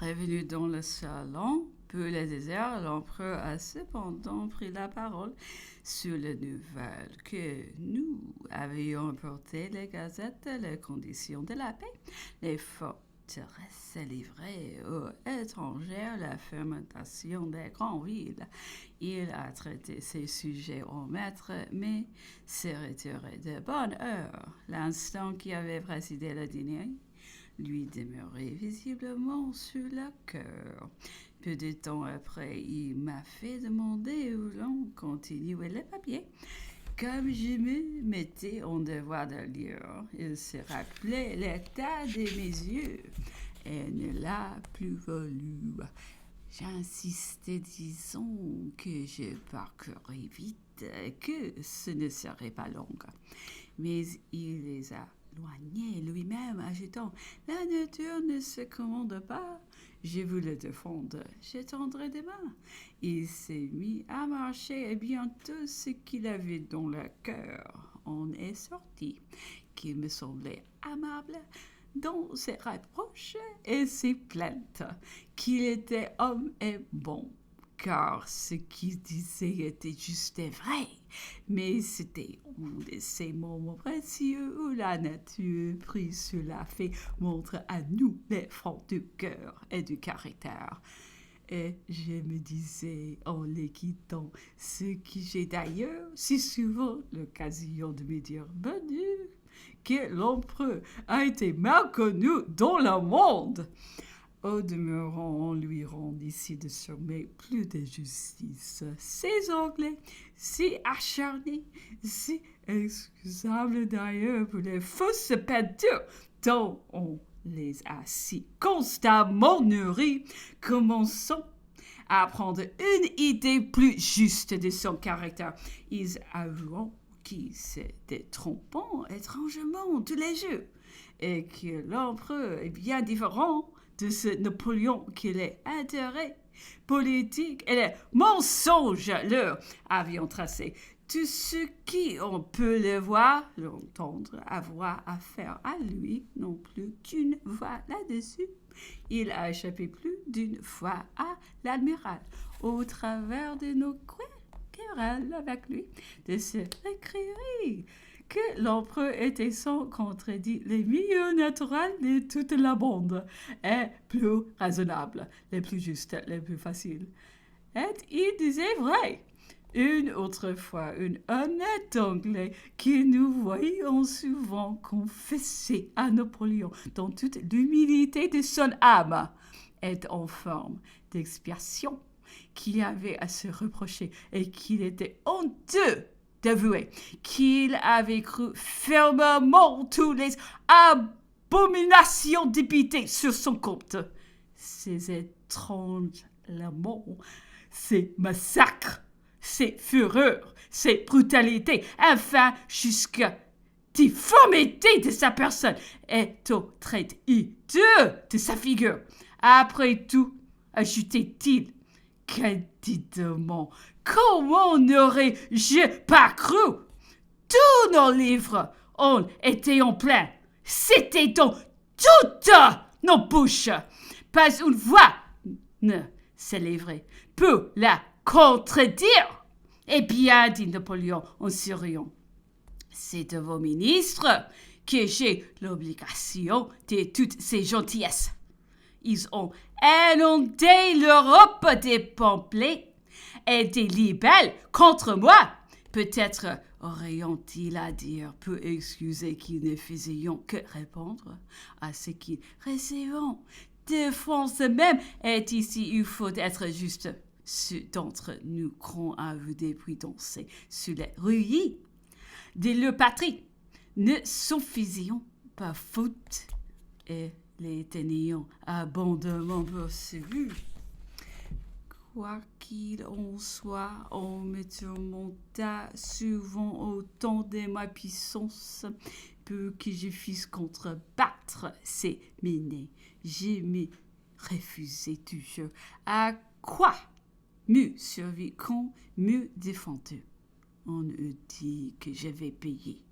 Revenu dans le salon, peu le désert, l'empereur a cependant pris la parole sur les nouvelles que nous avions apportées les gazettes, les conditions de la paix, les forteresses livrées aux étrangers, la fermentation des grandes villes. Il a traité ces sujets en maître, mais s'est retiré de bonne heure. L'instant qui avait précédé le dîner lui demeurait visiblement sur le cœur. Peu de temps après, il m'a fait demander où l'on continuait le papier. Comme je me mettais en devoir de lire, il se rappelait l'état de mes yeux et ne l'a plus voulu. J'insistais, disons que je parcourais vite, que ce ne serait pas long. Mais il les a éloignés lui-même, ajoutant la nature ne se commande pas. Je voulais défendre, je tendrai des mains. Il s'est mis à marcher et bientôt ce qu'il avait dans le cœur en est sorti, qui me semblait amable dans ses reproches et ses plaintes, qu'il était homme et bon, car ce qu'il disait était juste et vrai, mais c'était un de ces moments précieux où la nature prise sur la fait montre à nous les francs du cœur et du caractère. Et je me disais en les quittant, ce que j'ai d'ailleurs si souvent l'occasion de me dire, bon Dieu, que l'empereur a été mal connu dans le monde. Au demeurant, on lui rend ici de sommet plus de justice. Ces Anglais, si acharnés, si excusables d'ailleurs pour les fausses peintures dont on les a si constamment nourris, commençons à prendre une idée plus juste de son caractère. Ils avoueront qu'il s'était trompant étrangement tous les jours et que l'empereur est bien différent de ce Napoléon que les intérêts politiques et les mensonges leur avions tracé. Tous ceux qui, on peut le voir, l'entendre, avoir affaire à lui, n'ont plus qu'une voix là-dessus. Il a échappé plus d'une fois à l'admiral, au travers de nos querelles avec lui, de se récrire que l'empereur était sans contredit le milieu naturel de toute la bande, et plus raisonnable, le plus juste, le plus facile. Et il disait vrai. Une autre fois, un honnête Anglais que nous voyions souvent confesser à Napoléon dans toute l'humilité de son âme est en forme d'expiation qu'il avait à se reprocher et qu'il était honteux d'avouer qu'il avait cru fermement toutes les abominations débitées sur son compte. Ces étranges laments, ces massacres, ces fureurs, ces brutalités, enfin jusqu'à difformité de sa personne est au trait hideux de sa figure. Après tout, ajoutait-il candidement, comment n'aurais-je pas cru? Tous nos livres ont été en plein. C'était dans toutes nos bouches. Pas une voix ne s'élèverait pour la contredire. Eh bien, dit Napoléon en souriant, c'est de vos ministres que j'ai l'obligation de toutes ces gentillesses. Ils ont inondé l'Europe des pamphlets et des libelles contre moi. Peut-être aurions-ils à dire pour excuser qu'ils ne faisions que répondre à ce qu'ils recevront de France même. Et ici, il faut être juste. Ceux d'entre nous croient à vous depuis danser sur les ruines de leur patrie ne s'en faisions pas faute et les tenions abondamment poursuivis. Quoi qu'il en soit, on me tourmenta souvent au temps de ma puissance pour que je fisse contrebattre ces menées. Je me refusais toujours. À quoi mieux survécu, mieux défendu? On eût dit que j'avais payé,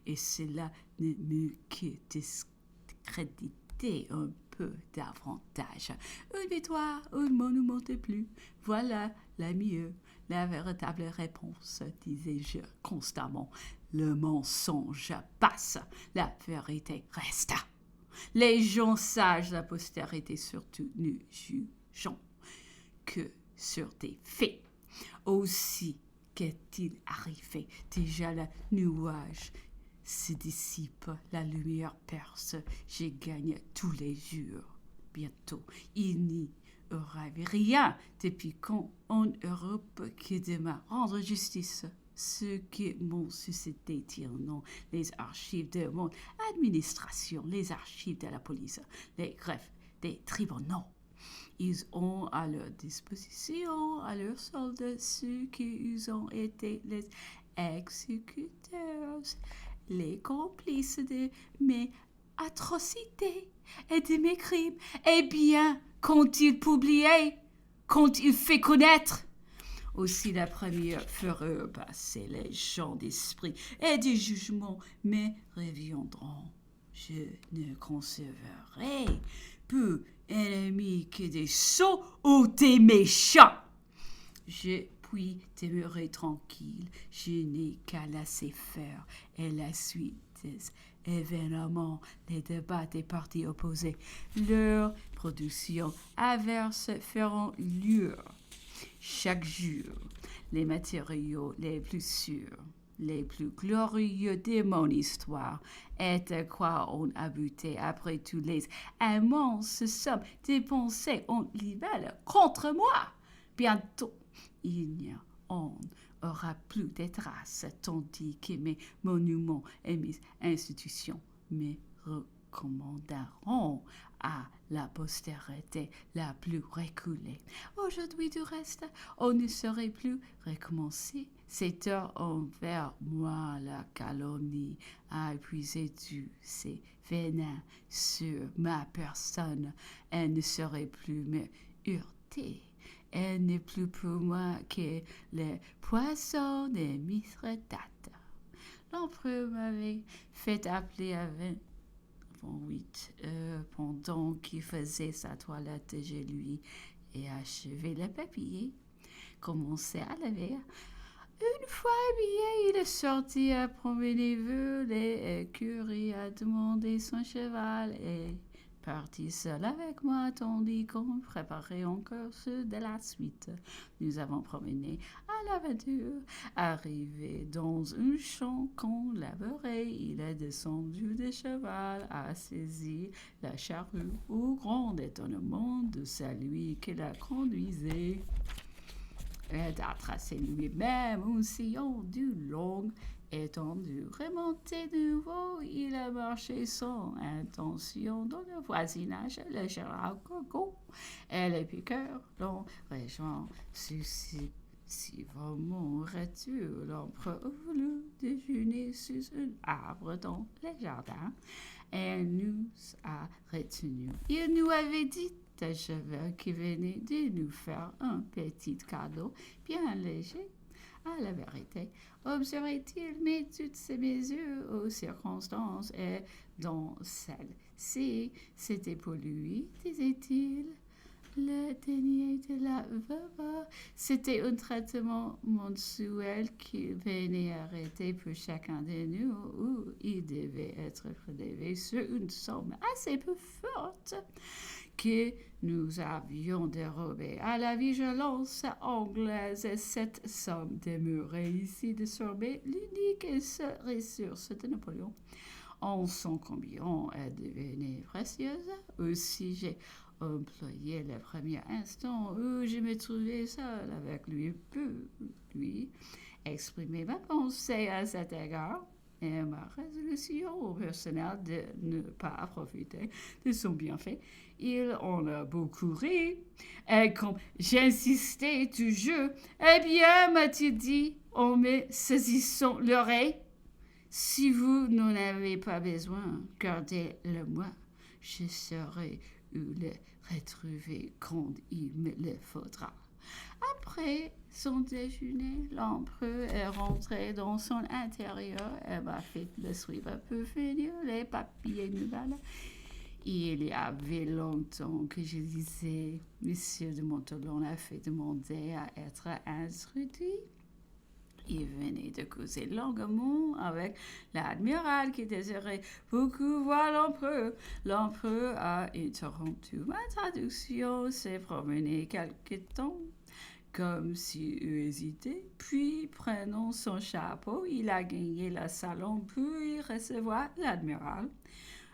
et cela ne m'eût que discrédité un peu davantage. Une victoire, un monument de plus, voilà la mieux, la véritable réponse, disais-je constamment. Le mensonge passe, la vérité reste. Les gens sages, la postérité surtout, ne jugeons que sur des faits. Aussi qu'est-il arrivé? Déjà le nuage se dissipe, la lumière perce, je gagne tous les jours. Bientôt, il n'y aura rien depuis quand en Europe qui demain rendre justice. Ceux qui m'ont suscité tirant les archives de mon administration, les archives de la police, les greffes des tribunaux. Ils ont à leur disposition, à leur solde, ceux qui ont été les exécuteurs, les complices de mes atrocités et de mes crimes. Eh bien, qu'ont-ils publié? Qu'ont-ils fait connaître? Aussi la première fureur passer les gens d'esprit et du jugement, mais reviendront. Je ne concevrai peu ennemis que des sots ou des méchants. Je puis demeurer tranquille, je n'ai qu'à laisser faire, et la suite des événements, les débats des partis opposés, leur production averse feront lieu. Chaque jour, les matériaux les plus sûrs, les plus glorieux de mon histoire, et de quoi on a buté après tous les immenses sommes dépensées en libelle contre moi. Bientôt, il n'y aura plus de traces, tandis que mes monuments et mes institutions me recommanderont à la postérité la plus reculée. Aujourd'hui, du reste, on ne saurait plus recommencer. C'est envers moi la calomnie a épuisé tous ses venins sur ma personne. Elle ne saurait plus me heurter. Elle n'est plus pour moi que les poissons des Mithridates. L'empereur m'avait fait appeler à 8 heures pendant qu'il faisait sa toilette. Je lui ai achevé le papier, commencé à le lire. Une fois habillé, il est sorti à promener les écuries, à demander son cheval et parti seul avec moi, tandis qu'on préparait encore ceux de la suite. Nous avons promené à l'aventure. Arrivé dans un champ qu'on labourait, il est descendu de cheval, a saisi la charrue, au grand étonnement de celui qui la conduisait. Il a tracé lui-même un sillon du long étendu. Remonté de nouveau, il a marché sans intention dans le voisinage. Le Gérard Coco et les piqueurs l'ont rejoint successivement retour. L'empereur voulu déjeuner sous un arbre dans le jardin et nous a retenus. Il nous avait dit de cheveux qui venait de nous faire un petit cadeau bien léger. À la vérité, observait-il, mais toutes ces mesures aux circonstances et dans celle-ci, c'était pour lui, disait-il. Le denier de la veuve, c'était un traitement mensuel qu'il venait arrêter pour chacun de nous, où il devait être prélevé sur une somme assez peu forte que nous avions dérobée à la vigilance anglaise. Cette somme demeurait ici désormais l'unique et seule ressource de Napoléon. En son combien elle devenait précieuse. Aussi, j'ai employé le premier instant où je me trouvais seul avec lui pour lui exprimer ma pensée à cet égard et ma résolution personnelle de ne pas profiter de son bienfait. Il en a beaucoup ri, et comme j'insistais toujours, eh bien, m'a-t-il dit, en me saisissant l'oreille, si vous n'en avez pas besoin, gardez-le-moi. Je saurai où le retrouver quand il me le faudra. Après son déjeuner, l'empereur est rentré dans son intérieur et m'a fait le suivre pour finir les papiers nouvelles. Il y avait longtemps que je disais, Monsieur de Montolon a fait demander à être instruit. Il venait de causer longuement avec l'admiral qui désirait beaucoup voir l'empereur. L'empereur a interrompu ma traduction, s'est promené quelque temps, comme s'il eût hésité, puis, prenant son chapeau, il a gagné le salon pour y recevoir l'admiral.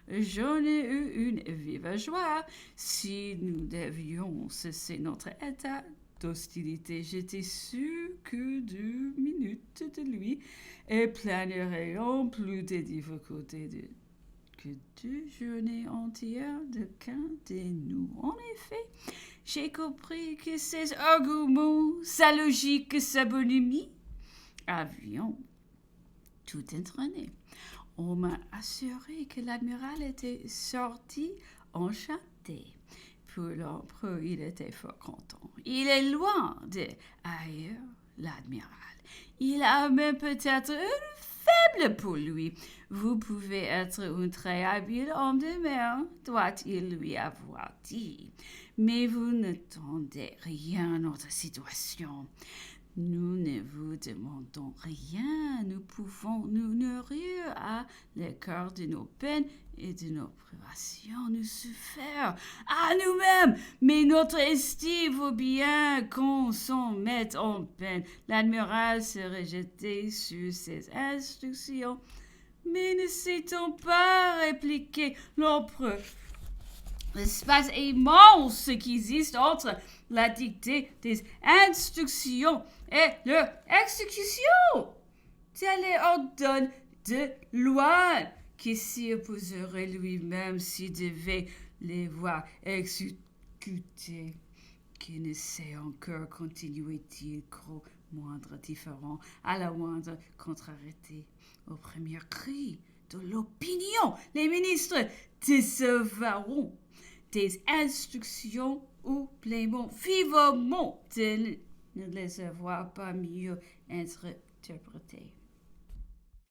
J'en ai eu une vive joie. Si nous devions cesser notre état d'hostilité, j'étais sûr que 2 minutes de lui et plaignerait plus des difficultés que 2 journées entières de qu'un de nous. En effet, j'ai compris que ses arguments, sa logique, sa bonhomie avions tout entraîné. On m'a assuré que l'admiral était sorti enchanté. Pour l'empereur, il était fort content. Il est loin de haïr l'admiral. Il a même peut-être une faible pour lui. Vous pouvez être un très habile homme de mer, doit-il lui avoir dit. Mais vous n'entendez rien à notre situation. Nous ne vous demandons rien. Nous pouvons nous nourrir à l'écart de nos peines et de nos privations, nous suffire à nous-mêmes. Mais notre estime vaut bien qu'on s'en mette en peine. L'admiral serait jeté sur ses instructions. Mais ne sait-on pas répliquer l'empereur? L'espace immense qui existe entre la dictée des instructions et leur exécution. Tel est ordonne de loi qui s'y opposerait lui-même s'il devait les voir exécutés. Qui ne sait encore, continuait-il, qu'au moindre différent, à la moindre contrariété, au premier cri de l'opinion, les ministres décevront des instructions ou plairont vivement de ne les avoir pas mieux interprétées.